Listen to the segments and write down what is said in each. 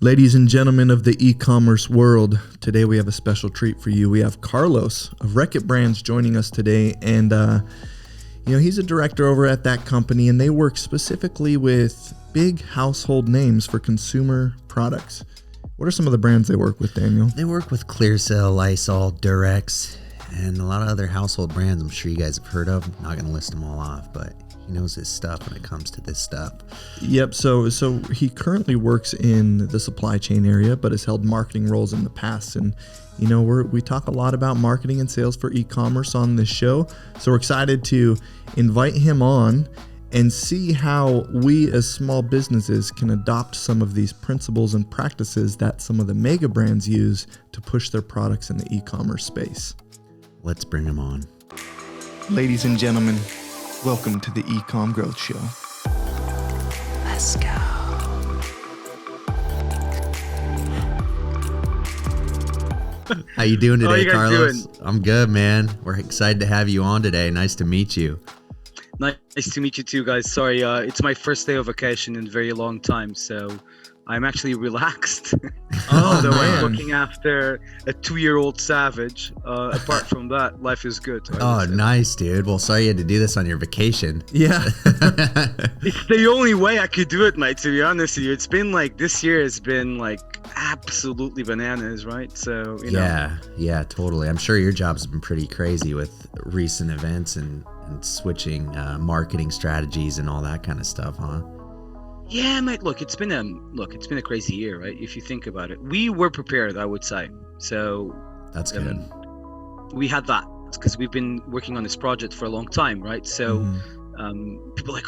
Ladies and gentlemen of the e-commerce world, today we have a special treat for you. We have Carlos of Wreck-It Brands joining us today, and he's a director over at that company, and they work specifically with big household names for consumer products. What are some of the brands they work with, Daniel? They work with Clearasil, Lysol, Durex, and a lot of other household brands I'm sure you guys have heard of. I'm not going to list them all off, but he knows his stuff when it comes to this stuff. Yep. So he currently works in the supply chain area, but has held marketing roles in the past. And we talk a lot about marketing and sales for e-commerce on this show. So we're excited to invite him on and see how we as small businesses can adopt some of these principles and practices that some of the mega brands use to push their products in the e-commerce space. Let's bring him on. Ladies and gentlemen, welcome to the eComm Growth Show. Let's go. How you doing today, Carlos? I'm good, man. We're excited to have you on today. Nice to meet you. Nice to meet you too, guys. Sorry, it's my first day of vacation in a very long time, so I'm actually relaxed. Although I'm looking after a 2-year-old savage. Apart from that, life is good. Oh, nice, dude. Well, sorry you had to do this on your vacation. Yeah. It's the only way I could do it, mate, to be honest with you. It's been like, this year has been like absolutely bananas, right? So, Yeah, totally. I'm sure your job's been pretty crazy with recent events and switching marketing strategies and all that kind of stuff, huh? Yeah, mate. Look, it's been a crazy year, right? If you think about it, we were prepared, I would say. So that's good. We had that because we've been working on this project for a long time, right? So people are like,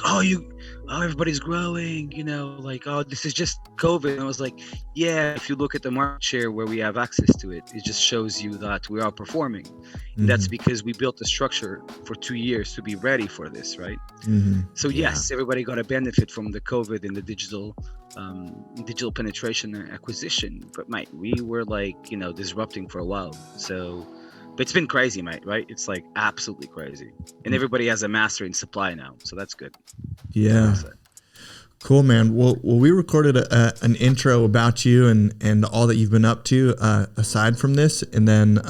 everybody's growing, this is just COVID. And I was like, yeah, if you look at the market share where we have access to it, it just shows you that we are performing. And that's because we built the structure for 2 years to be ready for this, right? So yes, everybody got a benefit from the COVID and the digital penetration and acquisition. But mate, we were disrupting for a while. But it's been crazy, mate, right? It's like absolutely crazy. And everybody has a master in supply now. So that's good. Yeah. Cool, man. Well, we recorded an intro about you and all that you've been up to aside from this. And then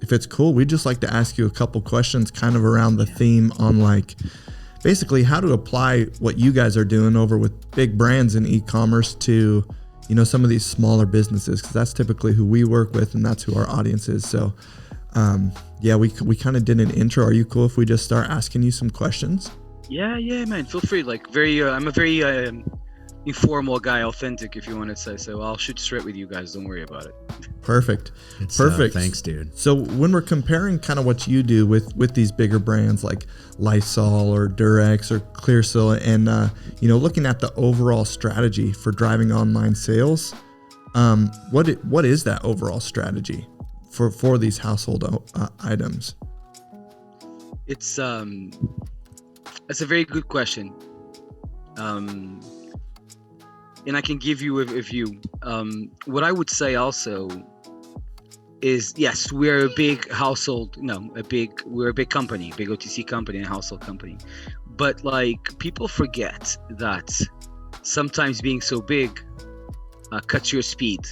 if it's cool, we'd just like to ask you a couple questions kind of around the theme on basically how to apply what you guys are doing over with big brands in e-commerce to, some of these smaller businesses, because that's typically who we work with and that's who our audience is. So we kind of did an intro. Are you cool if we just start asking you some questions? Yeah, man. Feel free. I'm a very informal guy, authentic, if you want to say so. I'll shoot straight with you guys. Don't worry about it. Perfect. Thanks, dude. So when we're comparing kind of what you do with these bigger brands like Lysol or Durex or Clearasil, and looking at the overall strategy for driving online sales, what is that overall strategy for these household items? That's a very good question. And I can give you a view. What I would say also is, yes, we're a big household, we're a big company, big OTC company and household company. But people forget that sometimes being so big cuts your speed.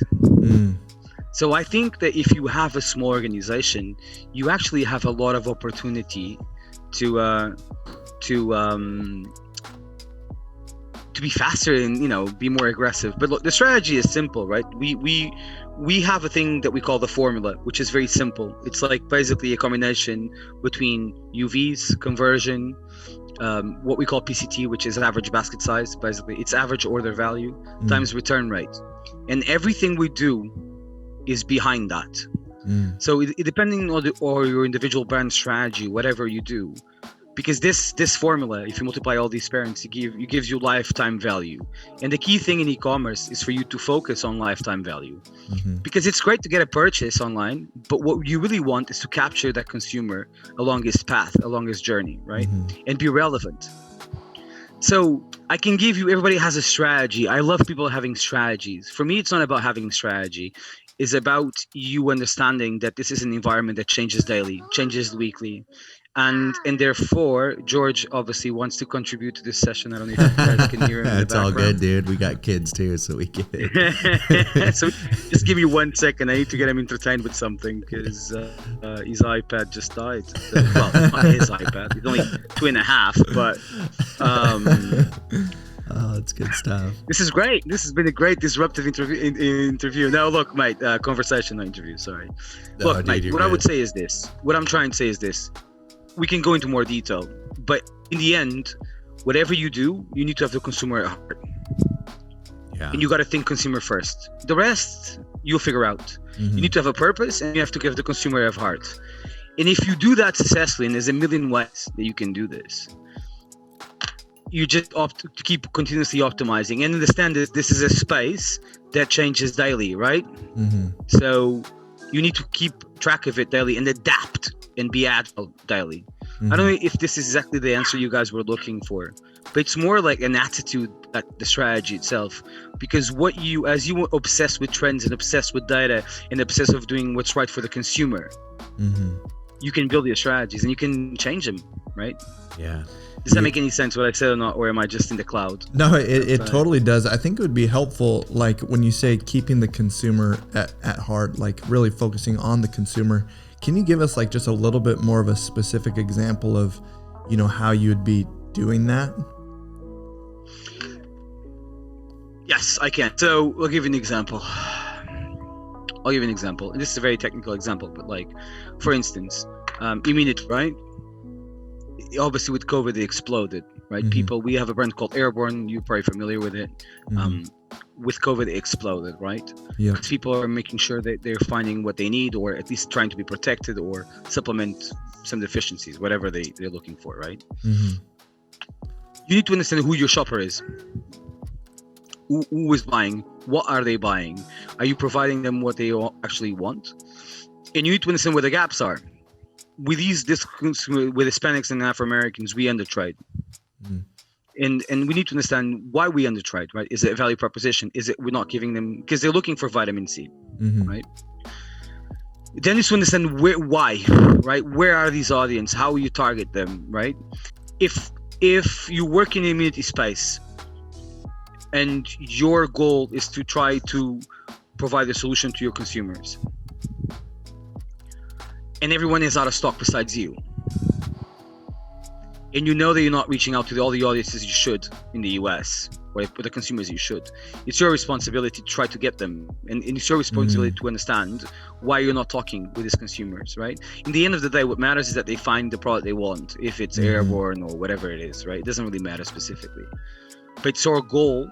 So I think that if you have a small organization, you actually have a lot of opportunity to be faster and be more aggressive. But look, the strategy is simple, right? We have a thing that we call the formula, which is very simple. It's basically a combination between UVs, conversion, what we call PCT, which is average basket size. Basically, it's average order value times return rate, and everything we do is behind that. So it depending on your individual brand strategy, whatever you do, because this formula, if you multiply all these parents, it gives you lifetime value. And the key thing in e-commerce is for you to focus on lifetime value, because it's great to get a purchase online, but what you really want is to capture that consumer along his path, along his journey, right? And be relevant. So I can give you, everybody has a strategy. I love people having strategies. For me, it's not about having strategy. It's about you understanding that this is an environment that changes daily, changes weekly. And therefore George obviously wants to contribute to this session. I don't know if you guys can hear him in the It's all background. good, dude. We got kids too, so we get it. So just give me 1 second. I need to get him entertained with something because his iPad just died. Well, not his iPad. It's only 2.5, but Oh, it's good stuff. this is great. This has been a great disruptive interview. No, look, mate, conversation, not interview. Sorry. No, Look, dude, mate, you're what I good. would say is this. What I'm trying to say is this. We can go into more detail, but in the end, whatever you do, you need to have the consumer at heart. Yeah. And you got to think consumer first. The rest, you'll figure out. Mm-hmm. You need to have a purpose, and you have to give the consumer at heart. And if you do that successfully, and there's a million ways that you can do this, you just opt to keep continuously optimizing and understand that this is a space that changes daily, right? Mm-hmm. So you need to keep track of it daily and adapt and be agile daily. Mm-hmm. I don't know if this is exactly the answer you guys were looking for, but it's more like an attitude at the strategy itself. Because as you obsess with trends and obsess with data and obsess with doing what's right for the consumer, Mm-hmm. you can build your strategies and you can change them, right? Yeah. Does that make any sense what I said or not, or am I just in the cloud? No, it totally does. I think it would be helpful, like when you say keeping the consumer at heart, like really focusing on the consumer. Can you give us like just a little bit more of a specific example of, how you would be doing that? Yes, I can. So I'll give you an example. And this is a very technical example, but like, for instance, you mean it, right? Obviously with COVID, they exploded, right? Mm-hmm. We have a brand called Airborne. You're probably familiar with it. Mm-hmm. With COVID, it exploded, right? Yeah. Because people are making sure that they're finding what they need, or at least trying to be protected or supplement some deficiencies, whatever they're looking for, right? Mm-hmm. You need to understand who your shopper is. Who is buying? What are they buying? Are you providing them what they actually want? And you need to understand where the gaps are. With with Hispanics and Afro-Americans, we undertrade. And we need to understand why we undertrade, right? Is it a value proposition? Is it we're not giving them, because they're looking for vitamin C, right? Then you need to understand why, right? Where are these audience? How you target them, right? If you work in the immunity space and your goal is to try to provide a solution to your consumers, and everyone is out of stock besides you, and you know that you're not reaching out to all the audiences you should in the US, or the consumers you should, it's your responsibility to try to get them, and it's your responsibility to understand why you're not talking with these consumers, right? In the end of the day, what matters is that they find the product they want, if it's Airborne or whatever it is, right? It doesn't really matter specifically, but it's our goal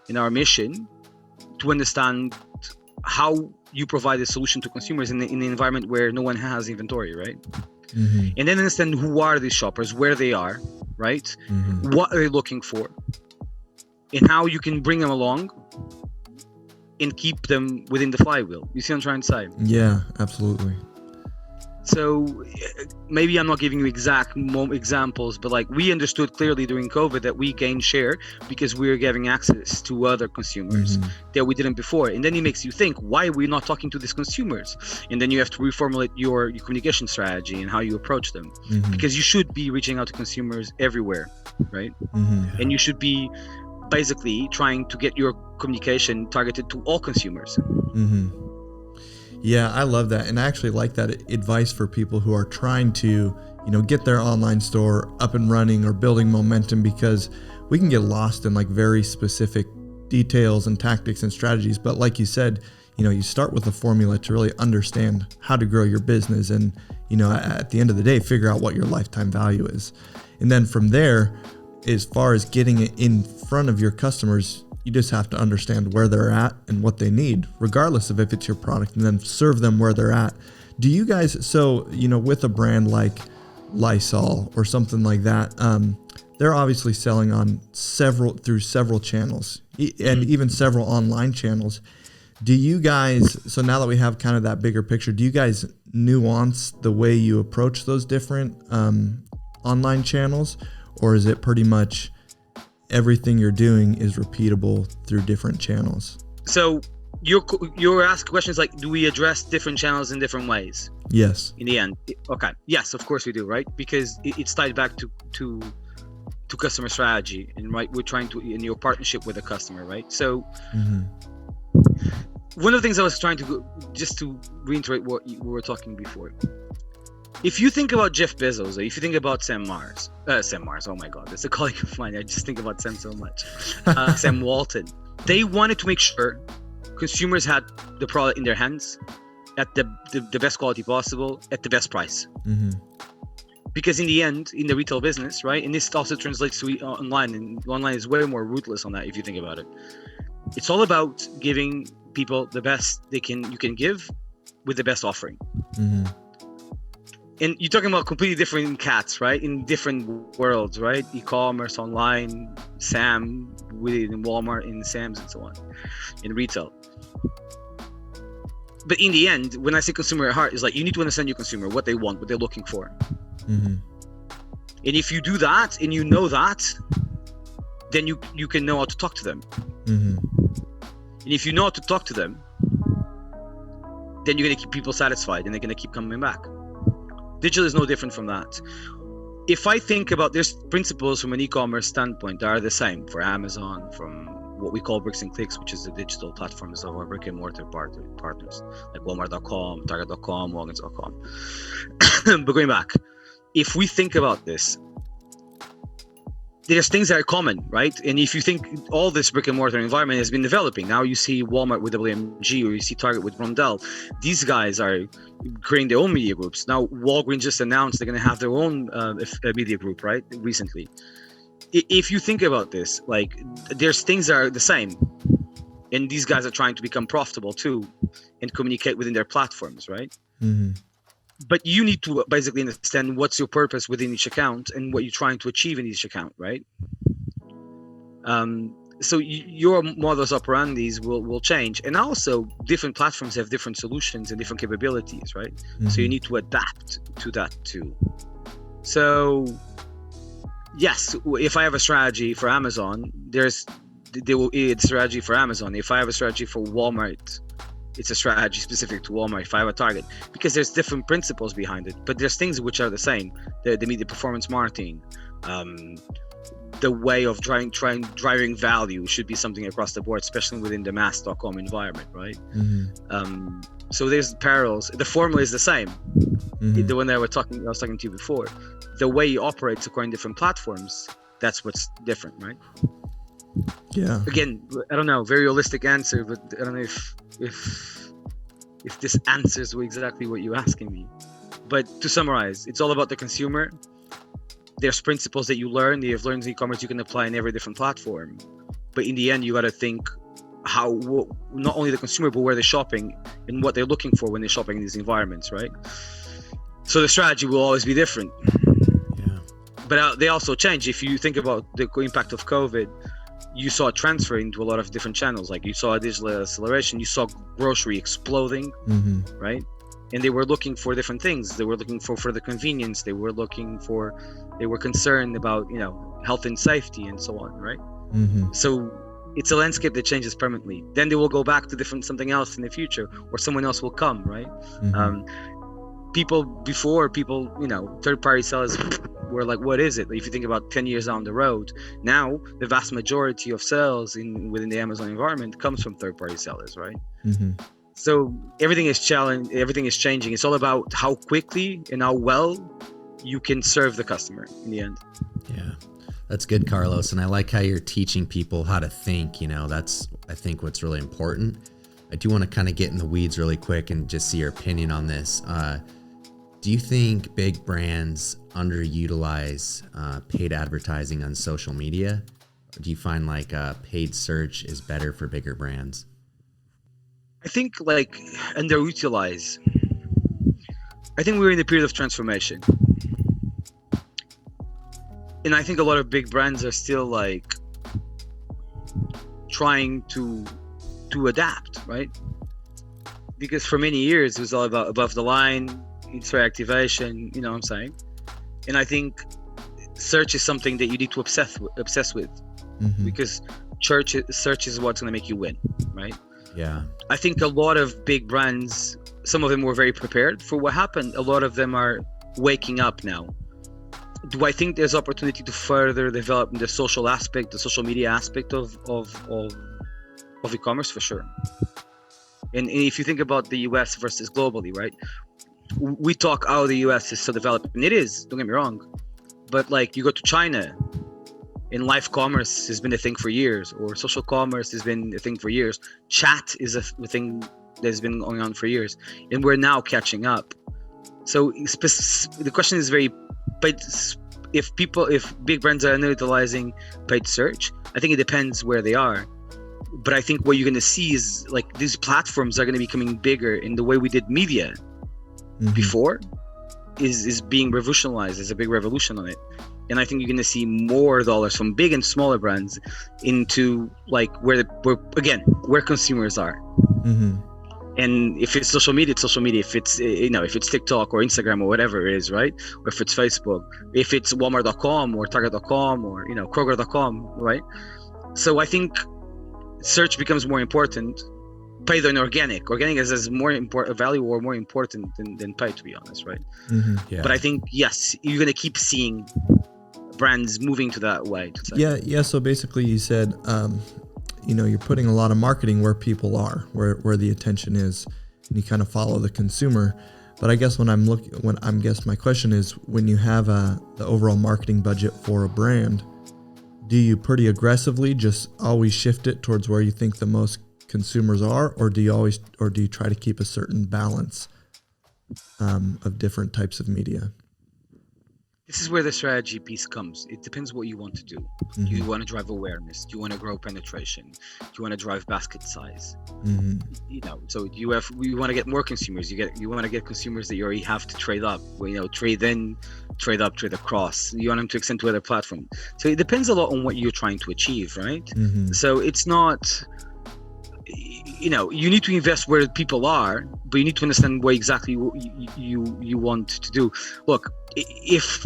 in our mission to understand how you provide a solution to consumers in an environment where no one has inventory, right? And then understand who are these shoppers, where they are, right? What are they looking for, and how you can bring them along and keep them within the flywheel. You see what I'm trying to say? Yeah, absolutely. So maybe I'm not giving you exact examples, but like we understood clearly during COVID that we gained share because we were giving access to other consumers that we didn't before. And then it makes you think, why are we not talking to these consumers? And then you have to reformulate your communication strategy and how you approach them, because you should be reaching out to consumers everywhere, right? And you should be basically trying to get your communication targeted to all consumers. Yeah, I love that. And I actually like that advice for people who are trying to, get their online store up and running or building momentum, because we can get lost in like very specific details and tactics and strategies. But like you said, you start with a formula to really understand how to grow your business and, at the end of the day, figure out what your lifetime value is. And then from there, as far as getting it in front of your customers, you just have to understand where they're at and what they need, regardless of if it's your product, and then serve them where they're at. Do you guys, with a brand like Lysol or something like that, they're obviously selling on through several channels and even several online channels. Do you guys, so now that we have kind of that bigger picture, do you guys nuance the way you approach those different online channels, or is it pretty much everything you're doing is repeatable through different channels? So you're asking questions like, do we address different channels in different ways? Yes. In the end, okay, yes, of course we do, right? Because it's tied back to customer strategy, and right, we're trying to in your partnership with the customer, right? So one of the things I was trying to just to reiterate what we were talking before. If you think about Jeff Bezos, or if you think about Sam Mars, oh my God, that's a colleague of mine. I just think about Sam so much. Sam Walton. They wanted to make sure consumers had the product in their hands at the best quality possible at the best price. Because in the end, in the retail business, right, and this also translates to online, and online is way more ruthless on that if you think about it. It's all about giving people the best you can give with the best offering. And you're talking about completely different cats, right? In different worlds, right? E-commerce, online, Sam, within Walmart, in Sam's, and so on, in retail. But in the end, when I say consumer at heart, it's like you need to understand your consumer, what they want, what they're looking for. And if you do that and you know that, then you can know how to talk to them. And if you know how to talk to them, then you're going to keep people satisfied and they're going to keep coming back. Digital is no different from that. If I think about, there's principles from an e-commerce standpoint that are the same for Amazon, from what we call bricks and clicks, which is the digital platforms of our brick and mortar partners, like Walmart.com, Target.com, Walgreens.com. But going back, if we think about this, there's things that are common, right? And if you think all this brick and mortar environment has been developing, now you see Walmart with WMG, or you see Target with Rondell. These guys are creating their own media groups. Now Walgreens just announced they're going to have their own media group, right? Recently. If you think about this, like, there's things that are the same, and these guys are trying to become profitable too and communicate within their platforms, right? But you need to basically understand what's your purpose within each account and what you're trying to achieve in each account, right? So your modus operandis will change, and also different platforms have different solutions and different capabilities, right? So you need to adapt to that too. So yes, if I have a strategy for Amazon, it's a strategy for Amazon. If I have a strategy for Walmart, it's a strategy specific to Walmart. If I have a Target, because there's different principles behind it, but there's things which are the same. The media performance marketing, the way of driving value should be something across the board, especially within the mass.com environment, right? So there's parallels. The formula is the same. The one that I was talking to you before. The way you operate according to different platforms, that's what's different, right? Yeah. Again, I don't know, very holistic answer, but I don't know if this answers exactly what you're asking me. But to summarize, it's all about the consumer. There's principles that you have learned in e-commerce you can apply in every different platform. But in the end, you got to think not only the consumer, but where they're shopping and what they're looking for when they're shopping in these environments, right? So the strategy will always be different. Yeah. But they also change. If you think about the impact of COVID, you saw it transfer into a lot of different channels. Like you saw a digital acceleration, you saw grocery exploding, right? And they were looking for different things. They were looking for the convenience. They were concerned about, health and safety and so on, right? So it's a landscape that changes permanently. Then they will go back to something else in the future, or someone else will come, right? Third-party sellers were like, what is it? If you think about 10 years down the road, now the vast majority of sales within the Amazon environment comes from third-party sellers, right? So everything is changing. It's all about how quickly and how well you can serve the customer in the end. Yeah, that's good, Carlos. And I like how you're teaching people how to think. That's, I think, what's really important. I do want to kind of get in the weeds really quick and just see your opinion on this. Do you think big brands underutilize paid advertising on social media? Or do you find like paid search is better for bigger brands? I think underutilize. I think we're in a period of transformation. And I think a lot of big brands are still trying to adapt, right? Because for many years it was all about above the line, in-store activation, you know what I'm saying? And I think search is something that you need to obsess with, because search is what's going to make you win, right? Yeah. I think a lot of big brands, some of them were very prepared for what happened. A lot of them are waking up now. Do I think there's opportunity to further develop the social aspect, the social media aspect of e-commerce? For sure. And if you think about the US versus globally, right? We talk, oh, the US is so developed, and it is, don't get me wrong. But like, you go to China, and live commerce has been a thing for years, or social commerce has been a thing for years. Chat is a thing that's been going on for years, and we're now catching up. So the question is very, but if big brands are utilizing paid search, I think it depends where they are. But I think what you're going to see is like these platforms are going to be becoming bigger, in the way we did media before is being revolutionized. There's a big revolution on it. And I think you're going to see more dollars from big and smaller brands into like where consumers are. And if it's social media, it's social media. If it's if it's TikTok or Instagram or whatever it is, right? Or if it's Facebook, if it's Walmart.com or Target.com or Kroger.com, right? So I think search becomes more important, paid than organic. Organic is more important value or more important than paid, to be honest, right? Yeah. But I think yes, you're gonna keep seeing brands moving to that way. Yeah. So basically, you said, you're putting a lot of marketing where people are, where the attention is, and you kind of follow the consumer. But I guess my question is, when you have the overall marketing budget for a brand, do you pretty aggressively just always shift it towards where you think the most consumers are, or do you try to keep a certain balance of different types of media? This is where the strategy piece comes. It depends what you want to do. Do you want to drive awareness? Do you want to grow penetration? Do you want to drive basket size? So you want to get more consumers. You want to get consumers that you already have to trade up. Trade in, trade up, trade across. You want them to extend to other platforms. So it depends a lot on what you're trying to achieve, right? So it's not. You need to invest where people are, but you need to understand what exactly you want to do. Look, if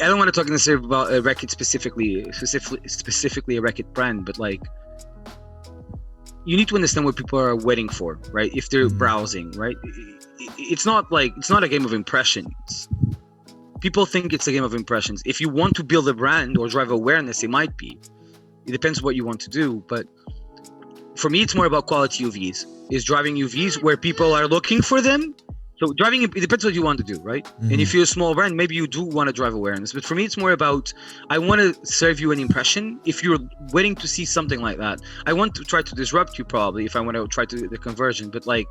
I don't want to talk necessarily about a Reckitt specifically a Reckitt brand, but like, you need to understand what people are waiting for, right? If they're browsing, right? It's not a game of impressions. People think it's a game of impressions. If you want to build a brand or drive awareness, it might be. It depends what you want to do, but for me, it's more about quality UVs. Is driving UVs where people are looking for them. So driving, it depends what you want to do, right? And if you're a small brand, maybe you do want to drive awareness. But for me, it's more about, I want to serve you an impression. If you're waiting to see something like that, I want to try to disrupt you probably if I want to try to do the conversion. But like,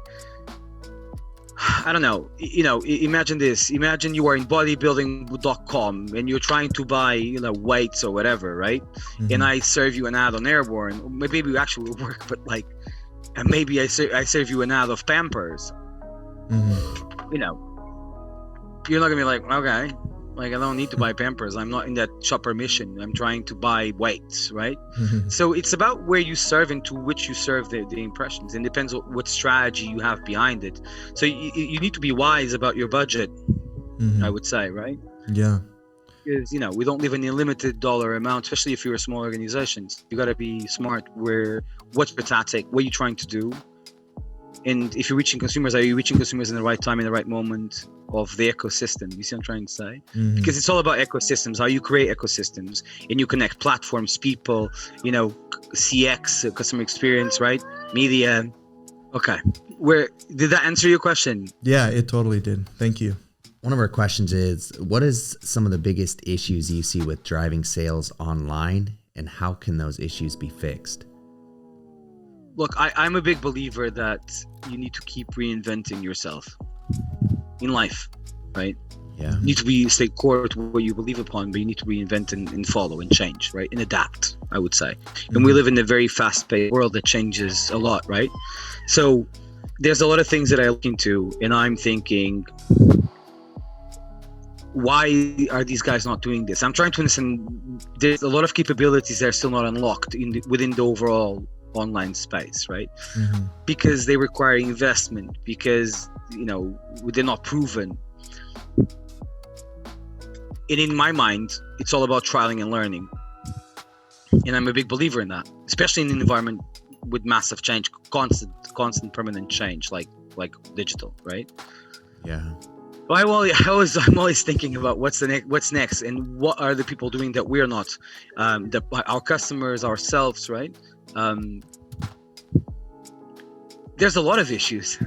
I don't know, imagine this. Imagine you are in bodybuilding.com and you're trying to buy, weights or whatever, right? And I serve you an ad on Airborne. Maybe it actually will work, but like, and maybe I serve you an ad of Pampers. You're not gonna be like, okay, like I don't need to buy Pampers. I'm not in that shopper mission. I'm trying to buy weights, right? So it's about where you serve and to which you serve the impressions, and depends on what strategy you have behind it. So you need to be wise about your budget, I would say, right? Yeah. Because we don't live in a limited dollar amount, especially if you're a small organization. You got to be smart. What's your tactic? What are you trying to do? And if you're reaching consumers, are you reaching consumers in the right time, in the right moment of the ecosystem? You see what I'm trying to say? Because it's all about ecosystems, how you create ecosystems, and you connect platforms, people, CX, customer experience, right? Media. Okay. Did that answer your question? Yeah, it totally did. Thank you. One of our questions is, what is some of the biggest issues you see with driving sales online, and how can those issues be fixed? Look, I'm a big believer that you need to keep reinventing yourself in life, right? Yeah. You need to stay core to what you believe upon, but you need to reinvent and follow and change, right? And adapt, I would say. And we live in a very fast-paced world that changes a lot, right? So there's a lot of things that I look into, and I'm thinking, why are these guys not doing this? I'm trying to understand. There's a lot of capabilities that are still not unlocked within the overall online space, right? Because they require investment, because they're not proven. And in my mind, it's all about trialing and learning, and I'm a big believer in that, especially in an environment with massive change, constant permanent change, like digital, right? Yeah. Well, I'm always thinking about what's next, and what are the people doing that we're not, our customers, ourselves, right? There's a lot of issues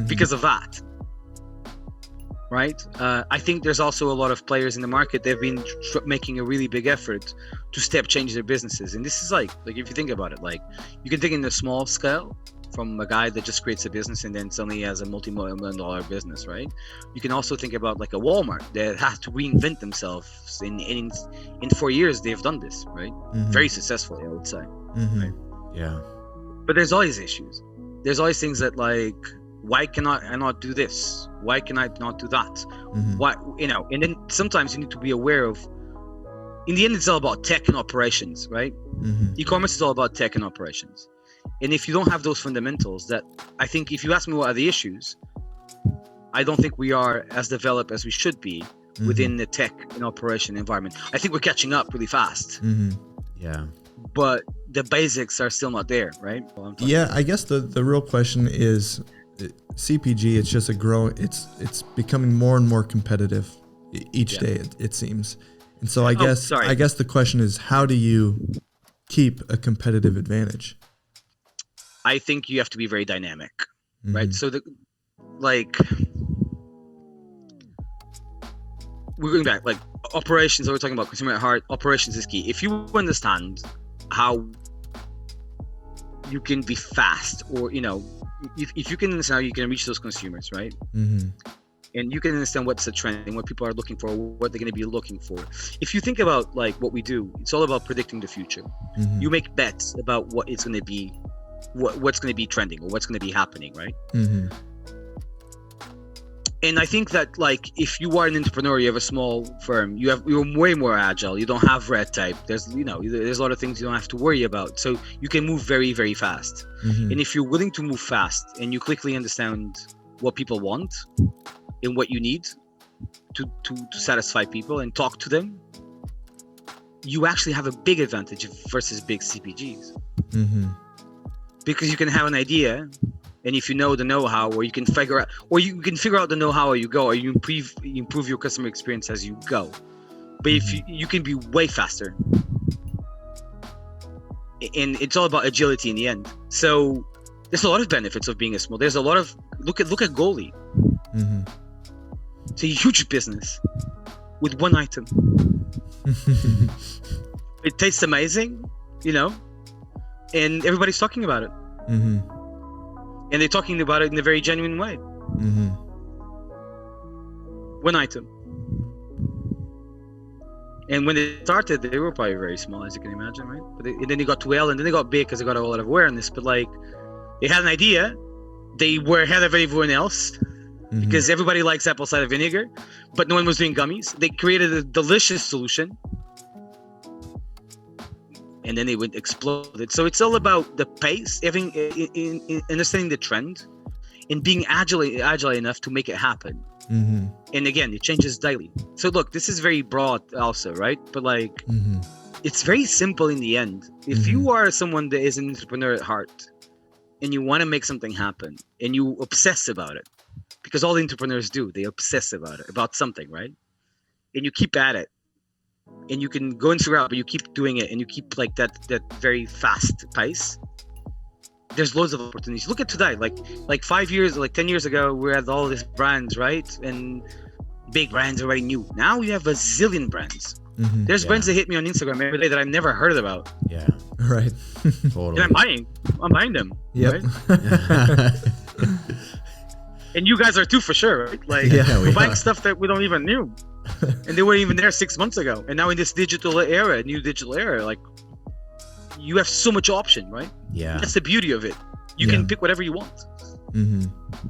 because of that, right? I think there's also a lot of players in the market. They've been making a really big effort to step change their businesses, and this is like if you think about it, like you can think in a small scale, from a guy that just creates a business and then suddenly has a multi-million dollar business, right? You can also think about like a Walmart that has to reinvent themselves. In 4 years, they've done this, right? Very successfully, I would say. Right? Yeah. But there's always issues. There's always things that like, why cannot I not do this? Why can I not do that? Why, and then sometimes you need to be aware of, in the end, it's all about tech and operations, right? E-commerce is all about tech and operations. And if you don't have those fundamentals, that I think if you ask me what are the issues, I don't think we are as developed as we should be within the tech and operation environment. I think we're catching up really fast. Yeah. But the basics are still not there, right? Yeah, I guess the real question is CPG. It's just it's becoming more and more competitive each day, it seems. And so I guess the question is, how do you keep a competitive advantage? I think you have to be very dynamic, right? So we're going back, like operations, we're talking about consumer at heart. Operations is key. If you understand how you can be fast, or, if you can understand how you can reach those consumers, right? And you can understand what's the trend and what people are looking for, what they're going to be looking for. If you think about like what we do, it's all about predicting the future. You make bets about what it's going to be, what's going to be trending or what's going to be happening, right? And I think that like if you are an entrepreneur, you have a small firm, you're way more agile. You don't have red tape. There's there's a lot of things you don't have to worry about. So you can move very, very fast. And if you're willing to move fast and you quickly understand what people want and what you need to satisfy people and talk to them, you actually have a big advantage versus big CPGs. Because you can have an idea, and if you know the know-how, or you can figure out the know-how, or you improve your customer experience as you go. But if you can be way faster, and it's all about agility in the end. So there's a lot of benefits of being a small. There's a lot of look at Goalie. It's a huge business with one item. It tastes amazing, and everybody's talking about it. And they're talking about it in a very genuine way. One item. And when they started, they were probably very small, as you can imagine, right? And then they got to L, and then they got big because they got a lot of awareness. But like, they had an idea. They were ahead of everyone else because everybody likes apple cider vinegar, but no one was doing gummies. They created a delicious solution. And then they would explode it. So it's all about the pace, having understanding the trend, and being agile enough to make it happen. And again, it changes daily. So look, this is very broad also, right? But like, it's very simple in the end. If you are someone that is an entrepreneur at heart, and you want to make something happen, and you obsess about it, because all the entrepreneurs do, they obsess about something, right? And you keep at it. And you can go and figure out, but you keep doing it, and you keep like that very fast pace. There's loads of opportunities. Look at today, like 5 years, like 10 years ago, we had all these brands, right? And big brands already knew. Now we have a zillion brands. There's brands that hit me on Instagram every day that I've never heard about. Yeah, right. Totally. And I'm buying them. Yep. Right? And you guys are too, for sure, right? Like, we're buying stuff that we don't even knew. And they weren't even there 6 months ago. And now in this new digital era, like, you have so much option, right? Yeah. That's the beauty of it. You can pick whatever you want.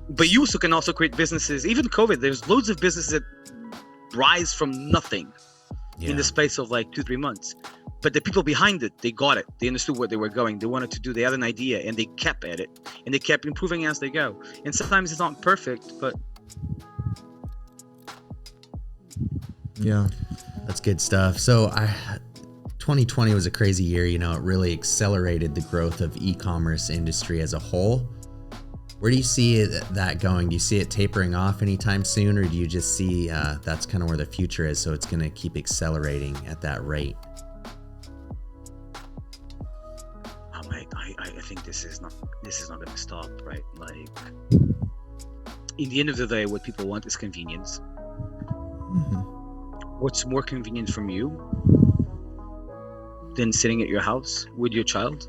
But you also can also create businesses. Even COVID, there's loads of businesses that rise from nothing in the space of like 2-3 months. But the people behind it, they got it. They understood what they were going. They wanted to do. They had an idea, and they kept at it, and they kept improving as they go. And sometimes it's not perfect, but yeah, that's good stuff. So 2020 was a crazy year. You know, it really accelerated the growth of e-commerce industry as a whole. Where do you see that going? Do you see it tapering off anytime soon, or do you just see that's kind of where the future is, so it's going to keep accelerating at that rate? I think this is not going to stop, right? Like, in the end of the day, what people want is convenience. What's more convenient from you than sitting at your house with your child?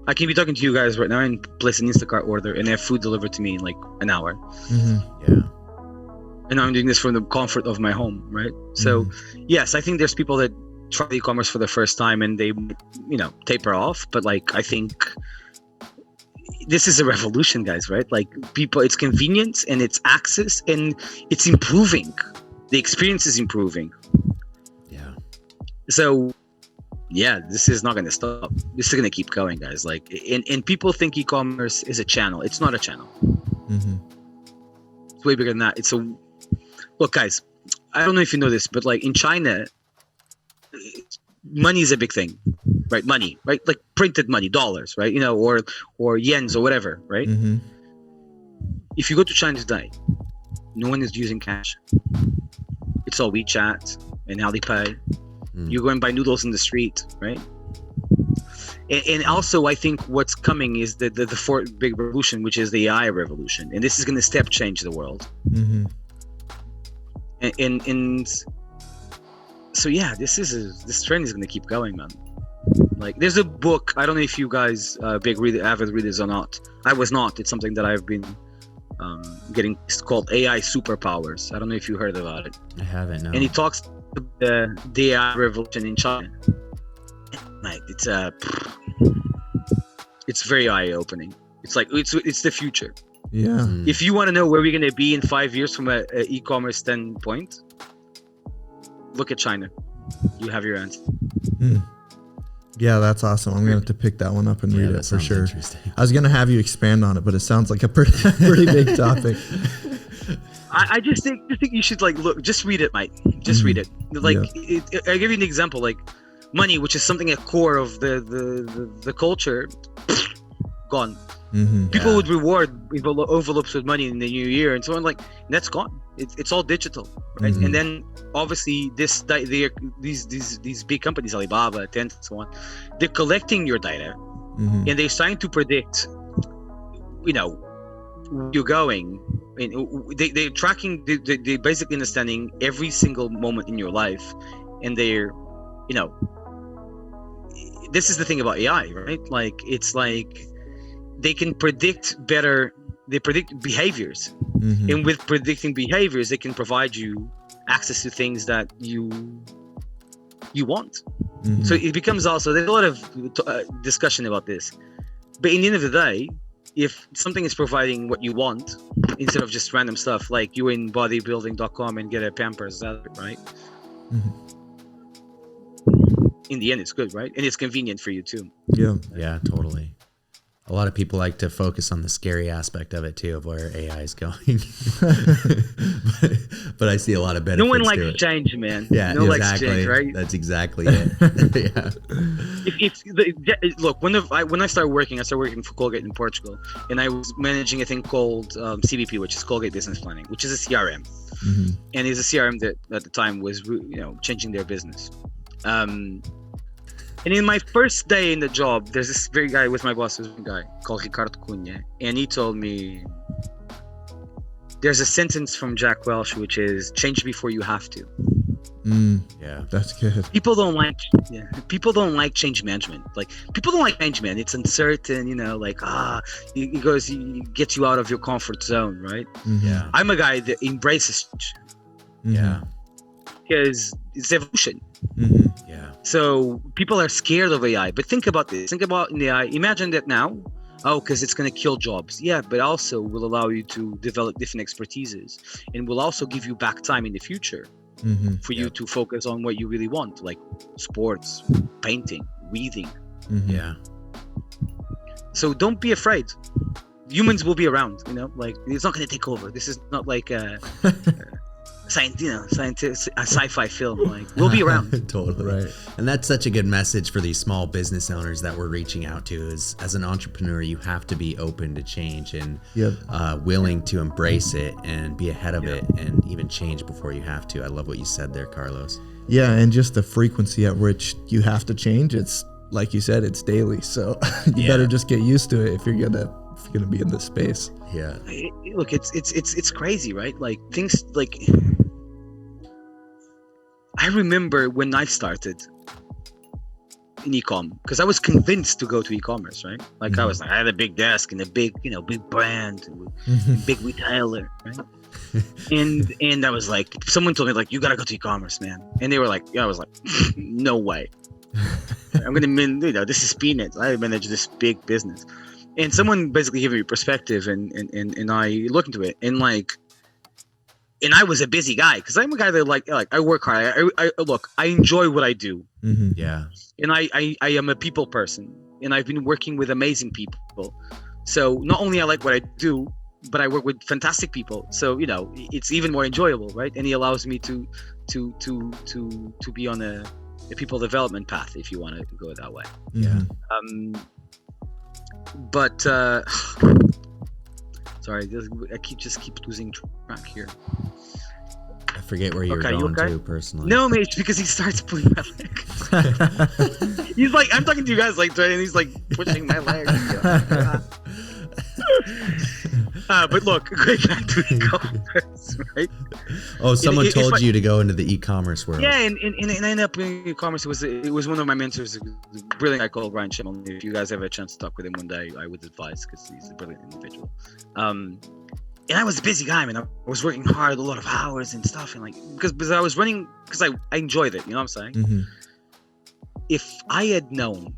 I can be talking to you guys right now and place an Instacart order and have food delivered to me in like an hour. Yeah. And I'm doing this from the comfort of my home, right? So, yes, I think there's people that try e-commerce for the first time and they, you know, taper off. But like, I think this is a revolution, guys, right? Like, people, it's convenience and it's access and it's improving. The experience is improving. Yeah. So, yeah, this is not going to stop. This is going to keep going, guys. Like, and people think e-commerce is a channel. It's not a channel. It's way bigger than that. Look, guys, I don't know if you know this, but like in China, money is a big thing, right? Money, right? Like printed money, dollars, right? You know, or yens or whatever, right? If you go to China today, no one is using cash. It's all WeChat and Alipay. You go and buy noodles in the street, right? And also, I think what's coming is the fourth big revolution, which is the AI revolution, and this is going to step change the world. And so yeah, this trend is going to keep going, man. Like, there's a book. I don't know if you guys avid readers or not. I was not. It's something that I've been getting. It's called AI Superpowers. I don't know if you heard about it. I haven't. No. And he talks about the AI revolution in China. Like, it's very eye-opening. It's like it's the future. Yeah. If you want to know where we're going to be in 5 years from a e-commerce standpoint, look at China. You have your answer. Yeah, that's awesome. I'm going to have to pick that one up and read it for sure. I was going to have you expand on it, but it sounds like a pretty big topic. I just think you should look, just read it, mate. Just read it. I'll give you an example. Like, money, which is something at core of the culture, gone. People would reward envelopes with money in the new year and so on. Like, that's gone. It's all digital, right? And then obviously these big companies, Alibaba, Tencent, and so on, they're collecting your data and they're trying to predict, you know, where you're going. And they're tracking. They're basically understanding every single moment in your life, and they're, you know, this is the thing about AI, right? Like, it's like they can predict better. They predict behaviors, and with predicting behaviors, they can provide you access to things that you want. So it becomes also, there's a lot of discussion about this, but in the end of the day, if something is providing what you want instead of just random stuff, like you in bodybuilding.com and get a Pampers, right? In the end, it's good, right? And it's convenient for you too. Yeah, totally. A lot of people like to focus on the scary aspect of it too, of where AI is going. but I see a lot of benefits. No one likes to it. change, man. Yeah, no one exactly. likes change, right? That's exactly it. Look, when I started working for Colgate in Portugal, and I was managing a thing called CBP, which is Colgate Business Planning, which is a CRM, and it's a CRM that at the time was, you know, changing their business. And in my first day in the job, there's this very guy with my boss, this guy called Ricardo Cunha, and he told me, there's a sentence from Jack Welch, which is, change before you have to. Yeah, that's good. People don't like change management. Like, people don't like change, man. It's uncertain, you know, like, it gets you out of your comfort zone, right? Yeah. I'm a guy that embraces change. Yeah. Because it's evolution. Yeah. So people are scared of AI, but think about this. Think about in AI. Imagine that now. Because it's going to kill jobs. Yeah, but also will allow you to develop different expertises, and will also give you back time in the future for you to focus on what you really want, like sports, painting, reading. Yeah. So don't be afraid. Humans will be around. You know, like, it's not going to take over. This is not like scientific, a sci-fi film. Like, we'll be around. Totally. Right. And that's such a good message for these small business owners that we're reaching out to is, as an entrepreneur, you have to be open to change and willing to embrace it and be ahead of it and even change before you have to. I love what you said there, Carlos. Yeah, and just the frequency at which you have to change, it's like you said, it's daily. So you better just get used to it if you're gonna be in this space. Yeah. Look, it's crazy, right? Like, things like, I remember when I started in eComm, because I was convinced to go to e-commerce, right? Like, I had a big desk and a big brand, big retailer, right? and I was like, someone told me, like, you gotta go to e-commerce, man. And they were like, I was like, no way. I'm gonna, this is peanuts. I manage this big business. And someone basically gave me perspective, and I looked into it, and I was a busy guy, because I'm a guy that like I work hard. I enjoy what I do. Yeah. And I am a people person, and I've been working with amazing people. So not only I like what I do, but I work with fantastic people. So it's even more enjoyable, right? And he allows me to be on a people development path, if you want to go that way. Yeah. But sorry, I keep losing track here. I forget where you were going to personally. No, mate, because he starts pulling my leg. He's like, I'm talking to you guys like, and he's like pushing my leg. But look, going back to e-commerce, right? Oh, someone told you to go into the e-commerce world. Yeah, and I ended up in e-commerce. It was one of my mentors, a brilliant guy called Ryan Schimmel. If you guys have a chance to talk with him one day, I would advise, because he's a brilliant individual. And I was a busy guy, man. I was working hard, a lot of hours and stuff, and because I was running, because I enjoyed it. You know what I'm saying? If I had known.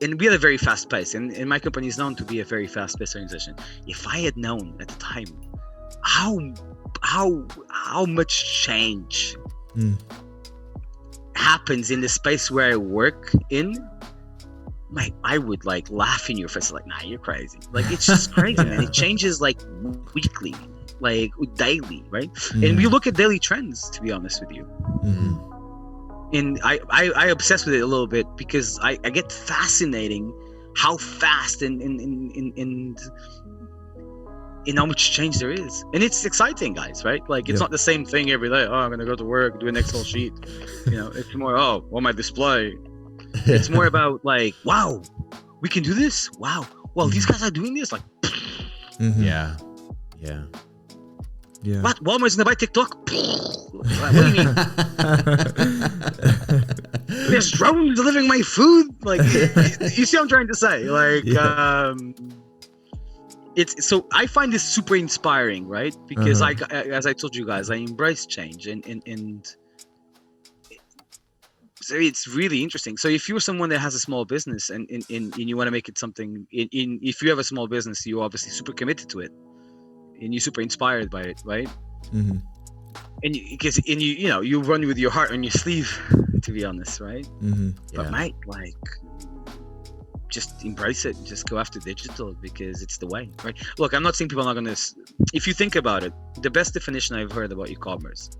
And we had a very fast pace, and my company is known to be a very fast-paced organization. If I had known at the time how much change happens in the space where I work in, mate, I would laugh in your face, like, nah, you're crazy. Like, it's just crazy, man. It changes weekly, daily, right? And we look at daily trends, to be honest with you. And I obsess with it a little bit, because I get fascinating how fast and how much change there is. And it's exciting, guys, right? Like, it's not the same thing every day. Oh, I'm going to go to work, do an Excel sheet. It's more, on my display. It's more about wow, we can do this? Wow. Well, these guys are doing this? Yeah. What? Walmart's gonna buy TikTok? What do you mean? There's drones delivering my food? You see what I'm trying to say? It's so I find this super inspiring, right? Because as I told you guys, I embrace change, and so it's really interesting. So if you're someone that has a small business and you want to make it something, if you have a small business, you're obviously super committed to it. And you're super inspired by it, right? And you run with your heart on your sleeve, to be honest, right? But mate, just embrace it. Just go after digital, because it's the way, right? Look, I'm not saying people are not gonna. If you think about it, the best definition I've heard about e-commerce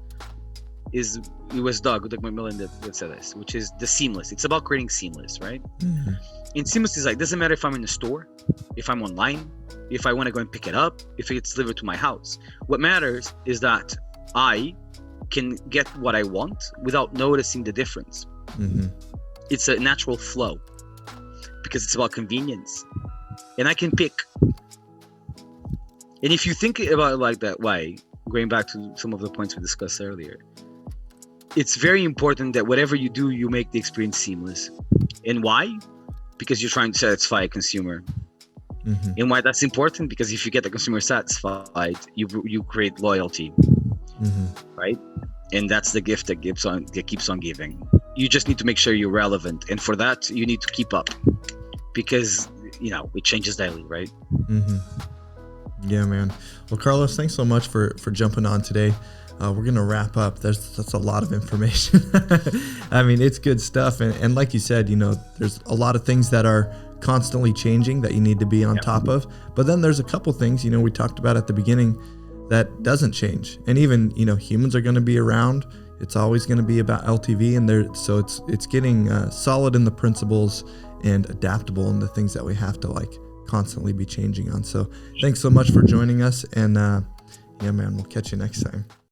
it was Doug McMillan that said this, which is the seamless. It's about creating seamless, right? And seamless is doesn't matter if I'm in the store, if I'm online, if I want to go and pick it up, if it's delivered to my house. What matters is that I can get what I want without noticing the difference. It's a natural flow, because it's about convenience, and I can pick. And if you think about it that way, going back to some of the points we discussed earlier, it's very important that whatever you do, you make the experience seamless. And why? Because you're trying to satisfy a consumer. And why that's important? Because if you get the consumer satisfied, you create loyalty, right? And that's the gift that keeps on giving. You just need to make sure you're relevant, and for that, you need to keep up, because it changes daily, right? Yeah, man. Well, Carlos, thanks so much for jumping on today. We're gonna wrap up. That's a lot of information. I mean, it's good stuff, and like you said, there's a lot of things that are constantly changing that you need to be on top of. But then there's a couple things, we talked about at the beginning that doesn't change. And even, humans are going to be around. It's always going to be about LTV, and so it's getting solid in the principles and adaptable in the things that we have to like constantly be changing on. So thanks so much for joining us, and yeah, man, we'll catch you next time.